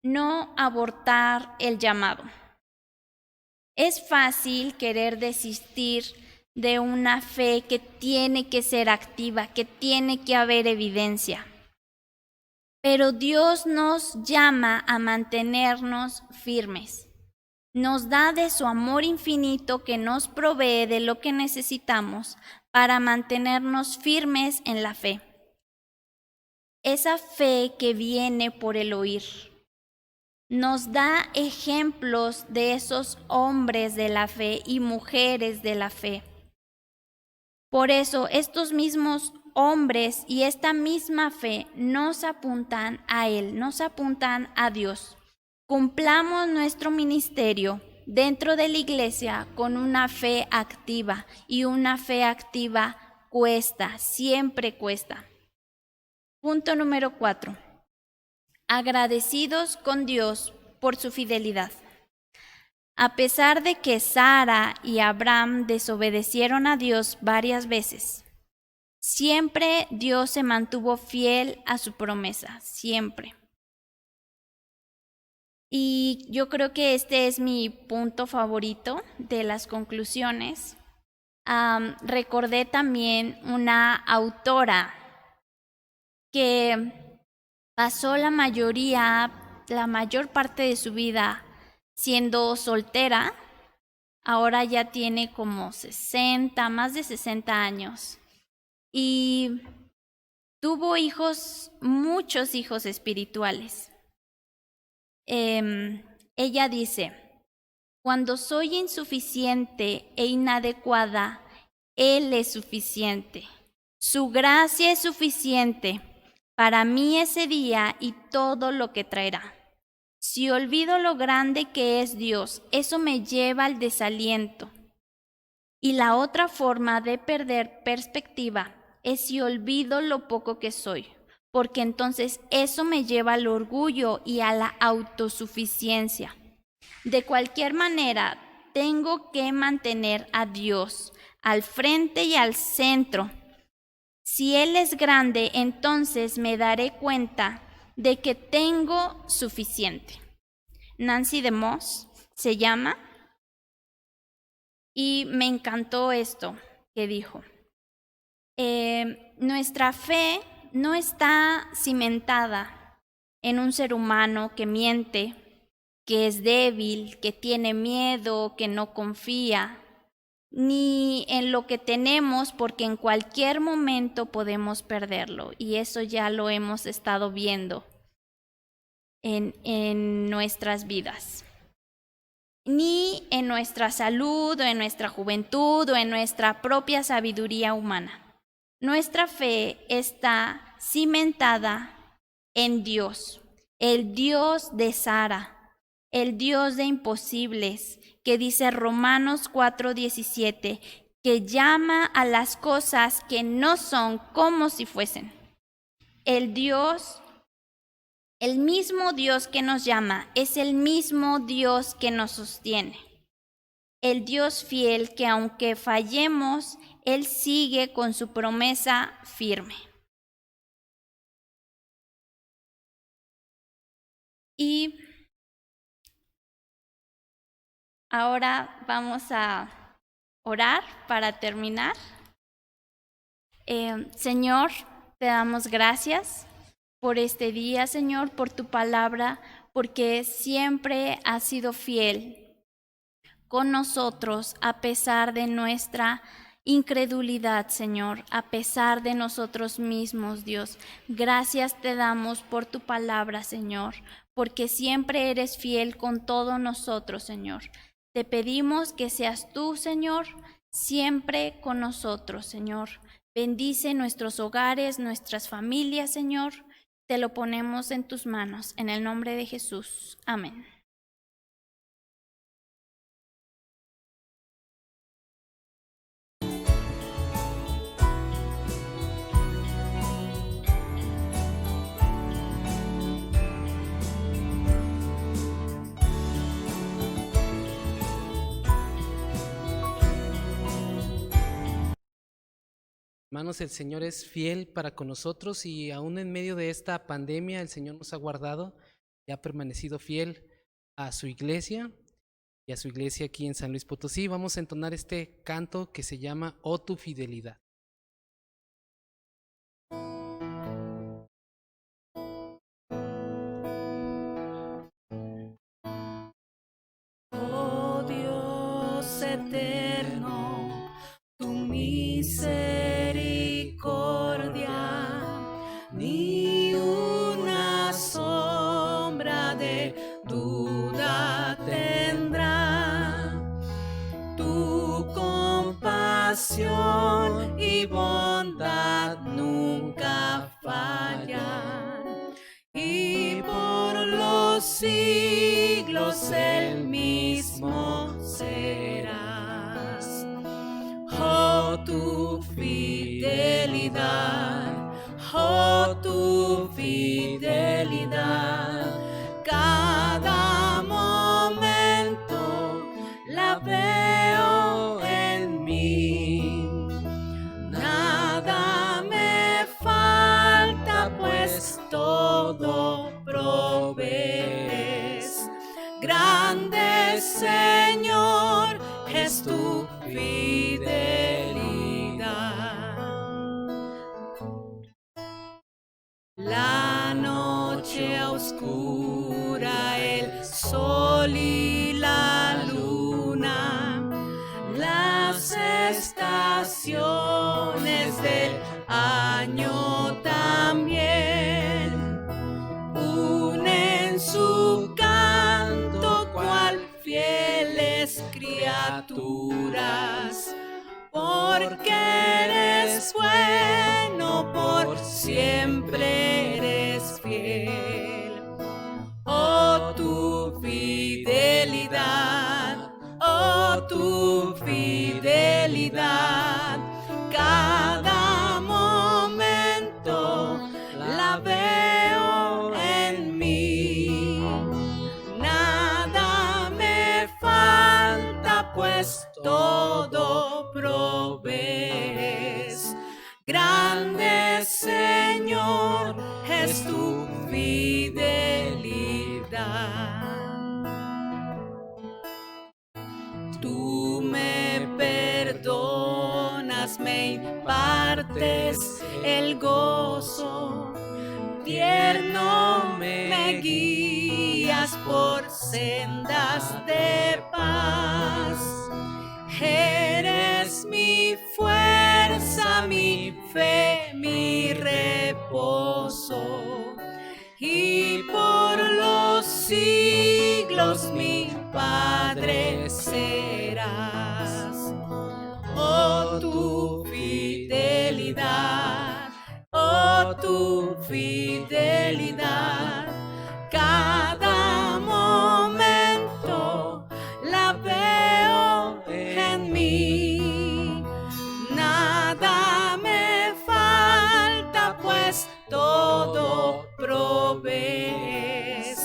No abortar el llamado. Es fácil querer desistir de una fe que tiene que ser activa, que tiene que haber evidencia. Pero Dios nos llama a mantenernos firmes. Nos da de su amor infinito que nos provee de lo que necesitamos para mantenernos firmes en la fe. Esa fe que viene por el oír. Nos da ejemplos de esos hombres de la fe y mujeres de la fe. Por eso, estos mismos hombres y esta misma fe nos apuntan a Él, nos apuntan a Dios. Cumplamos nuestro ministerio dentro de la iglesia con una fe activa, y una fe activa cuesta, siempre cuesta. Punto número 4. Agradecidos con Dios por su fidelidad. A pesar de que Sara y Abraham desobedecieron a Dios varias veces, siempre Dios se mantuvo fiel a su promesa, siempre. Y yo creo que este es mi punto favorito de las conclusiones. Recordé también una autora que pasó la mayor parte de su vida siendo soltera. Ahora ya tiene como más de 60 años. Y tuvo hijos, muchos hijos espirituales. Ella dice: cuando soy insuficiente e inadecuada, Él es suficiente. Su gracia es suficiente para mí ese día y todo lo que traerá. Si olvido lo grande que es Dios, eso me lleva al desaliento. Y la otra forma de perder perspectiva es si olvido lo poco que soy, porque entonces eso me lleva al orgullo y a la autosuficiencia. De cualquier manera, tengo que mantener a Dios al frente y al centro. Si Él es grande, entonces me daré cuenta de que tengo suficiente. Nancy DeMoss se llama, y me encantó esto que dijo. Nuestra fe no está cimentada en un ser humano que miente, que es débil, que tiene miedo, que no confía, ni en lo que tenemos, porque en cualquier momento podemos perderlo, y eso ya lo hemos estado viendo en nuestras vidas. Ni en nuestra salud, o en nuestra juventud, o en nuestra propia sabiduría humana. Nuestra fe está cimentada en Dios, el Dios de Sara, el Dios de imposibles, que dice Romanos 4:17, que llama a las cosas que no son como si fuesen. El mismo Dios que nos llama es el mismo Dios que nos sostiene. El Dios fiel que aunque fallemos, Él sigue con su promesa firme. Y ahora vamos a orar para terminar. Señor, te damos gracias por este día, Señor, por tu palabra, porque siempre has sido fiel con nosotros a pesar de nuestra incredulidad, Señor, a pesar de nosotros mismos, Dios. Gracias te damos por tu palabra, Señor, porque siempre eres fiel con todos nosotros, Señor. Te pedimos que seas tú, Señor, siempre con nosotros, Señor. Bendice nuestros hogares, nuestras familias, Señor. Te lo ponemos en tus manos, en el nombre de Jesús. Amén. Hermanos, el Señor es fiel para con nosotros y aún en medio de esta pandemia el Señor nos ha guardado y ha permanecido fiel a su iglesia y a su iglesia aquí en San Luis Potosí. Vamos a entonar este canto que se llama Oh tu fidelidad. Oh Dios eterno, tu misericordia, ni una sombra de duda tendrá. Tu compasión y bondad nunca fallan, y por los siglos el mismo serás. Oh tu fidelidad, oh tu fidelidad, cada momento la veo en mí. Nada me falta, pues todo provees. Grande Señor es tu fidelidad. La noche oscura, el sol y la luna, las estaciones del año también unen su canto cual fieles criaturas, porque eres bueno, por siempre eres fiel. Oh tu fidelidad, oh tu fidelidad, cada momento la veo en mí. Nada me falta, pues todo provees. Grande Señor es tu fidelidad. Tú me perdonas, me impartes el gozo, tierno me guías por sendas de paz. Eres mi fuerza, mi fe, mi reposo, y por los siglos mi Padre serás. Oh tu fidelidad, oh tu fidelidad, cada momento la veo en mí. Nada me falta, pues todo provees.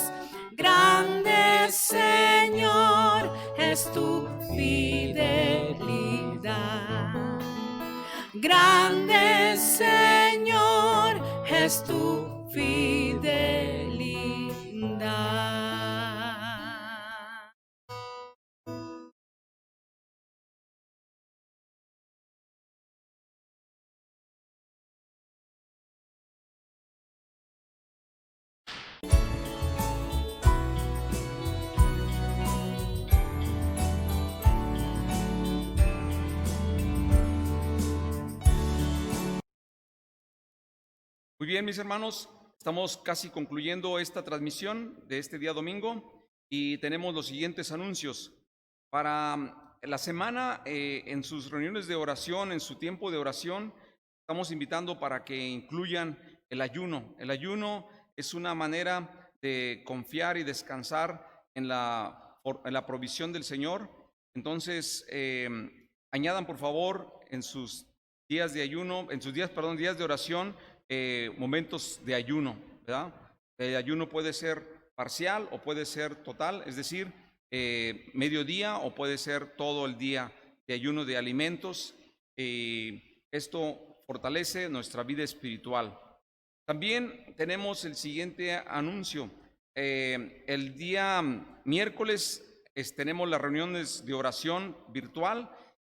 Grande Señor es tu fidelidad. Grande Señor es tu fidelidad. Muy bien, mis hermanos, estamos casi concluyendo esta transmisión de este día domingo y tenemos los siguientes anuncios. Para la semana, en sus reuniones de oración, en su tiempo de oración, estamos invitando para que incluyan el ayuno. El ayuno es una manera de confiar y descansar en la provisión del Señor. Entonces, añadan por favor en sus días de ayuno, días de oración, momentos de ayuno, ¿verdad? El ayuno puede ser parcial o puede ser total, es decir, mediodía o puede ser todo el día de ayuno de alimentos. Esto fortalece nuestra vida espiritual. También tenemos el siguiente anuncio. El día miércoles tenemos las reuniones de oración virtual.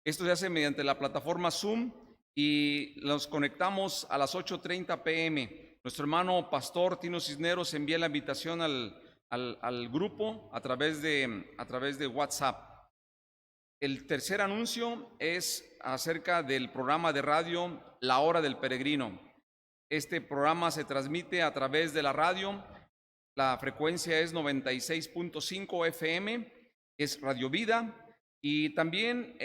Esto se hace mediante la plataforma Zoom y nos conectamos a las 8:30 p.m. Nuestro hermano pastor Tino Cisneros envía la invitación al grupo a través de WhatsApp. El tercer anuncio es acerca del programa de radio La Hora del Peregrino. Este programa se transmite a través de la radio. La frecuencia es 96.5 FM, es Radio Vida, y también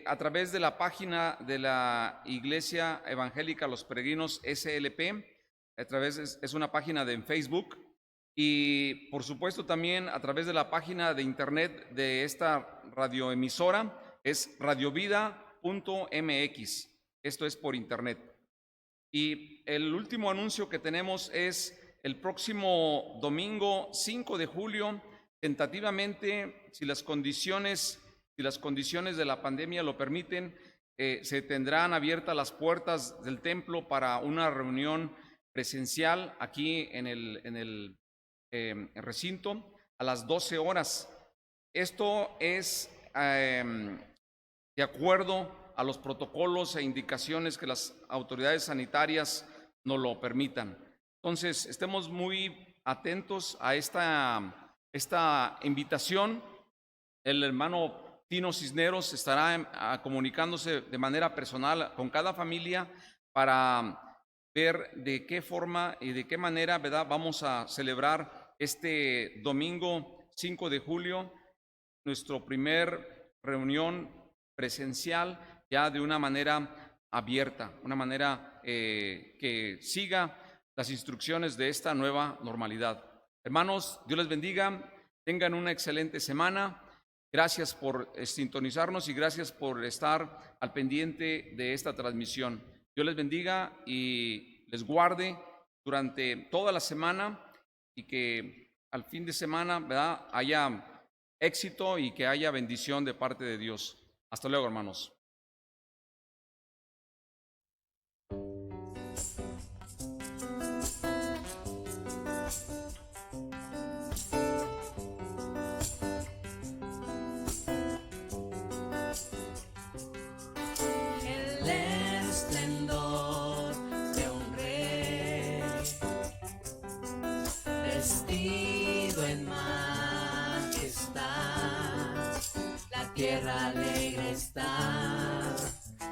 a través de la página de la Iglesia Evangélica Los Peregrinos SLP, es una página en Facebook, y por supuesto también a través de la página de internet de esta radioemisora, es radiovida.mx. Esto es por internet. Y el último anuncio que tenemos es el próximo domingo 5 de julio, tentativamente, si las condiciones de la pandemia lo permiten, se tendrán abiertas las puertas del templo para una reunión presencial aquí en el recinto a las 12 horas. Esto es de acuerdo a los protocolos e indicaciones que las autoridades sanitarias nos lo permitan. Entonces, estemos muy atentos a esta invitación. El hermano Tino Cisneros estará comunicándose de manera personal con cada familia para ver de qué forma y de qué manera, ¿verdad?, vamos a celebrar este domingo 5 de julio, nuestra primer reunión presencial, ya de una manera abierta, una manera que siga las instrucciones de esta nueva normalidad. Hermanos, Dios les bendiga, tengan una excelente semana. Gracias por sintonizarnos y gracias por estar al pendiente de esta transmisión. Dios les bendiga y les guarde durante toda la semana y que al fin de semana, ¿verdad?, haya éxito y que haya bendición de parte de Dios. Hasta luego, hermanos. El esplendor de un rey vestido en majestad. La tierra alegre está,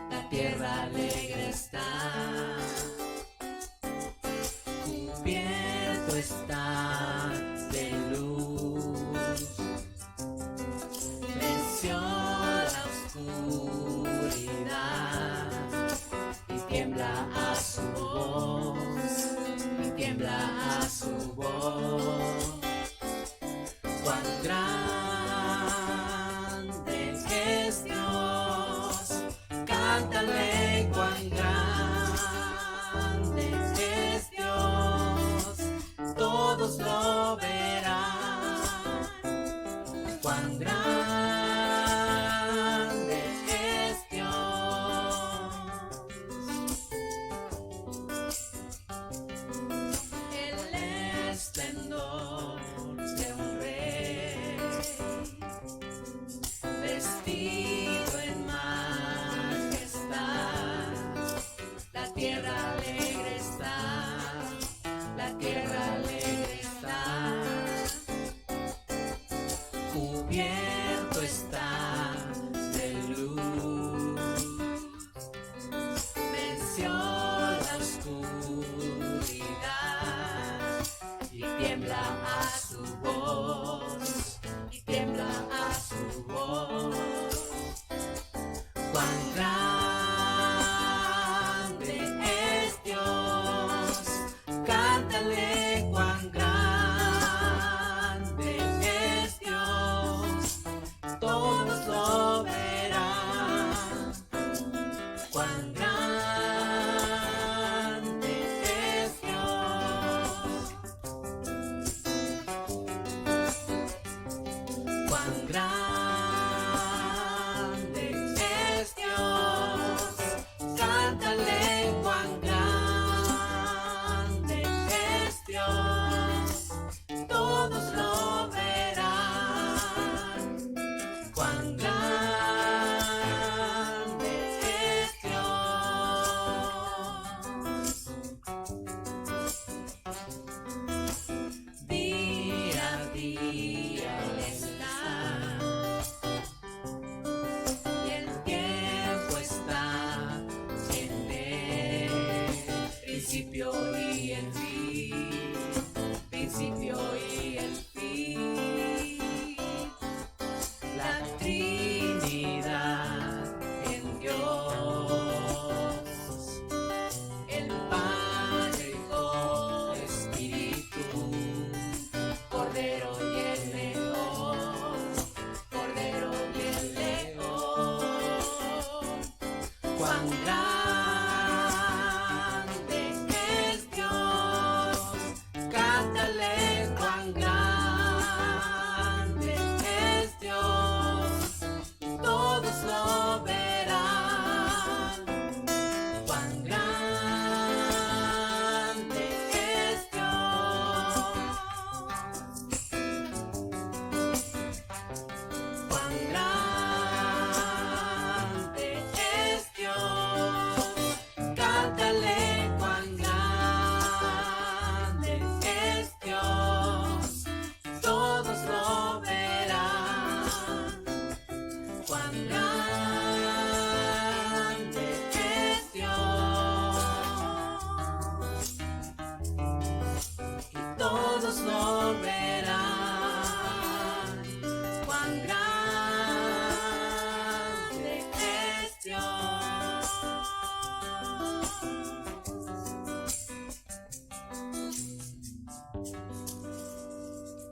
la tierra alegre está. Cubierto está de luz, venció la oscuridad y tiembla a su voz, y tiembla a su voz. Cuán grande es Dios. principio y el fin.